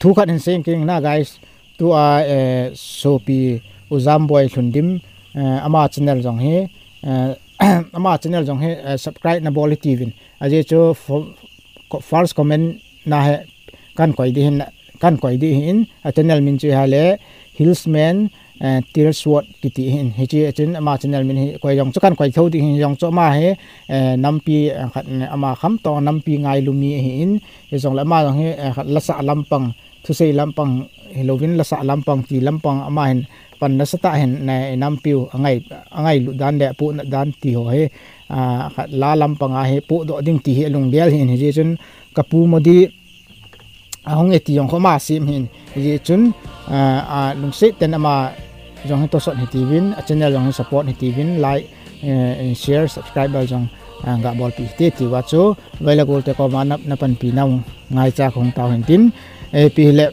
thu khat in sing king na guys tu a sopi uzam boy thundim ama channel jong he ama channel jong he subscribe na boli tv aje cho first comment na he kan koi di hin kan koi di hin a channel min chu hale hillsman Tearsword kiti hin hichi chen ama channel min hi koi jong chukan koi thodi hin jong cho ma he nampi khat ama kham to nampi ngai lumi hin he jong la ma jong he khat la sa lampang thu sei lampang Halloween la sa lampang ti lampang ama hin pan na sata hin na nampiu angai lu dan de pu na dan ti ho he khat la lampang a he pu do ding ti he lung bel hin hi chen kapu modi ahong eti jong khoma sim hin hi chun lung se ten ama jong to sot hitivin channel jong support hitivin like and share subscribe jong ga bol pi te ti wa chu vaila gol te ko manap na pan pi naw ngai cha khong taw hin tin e pi le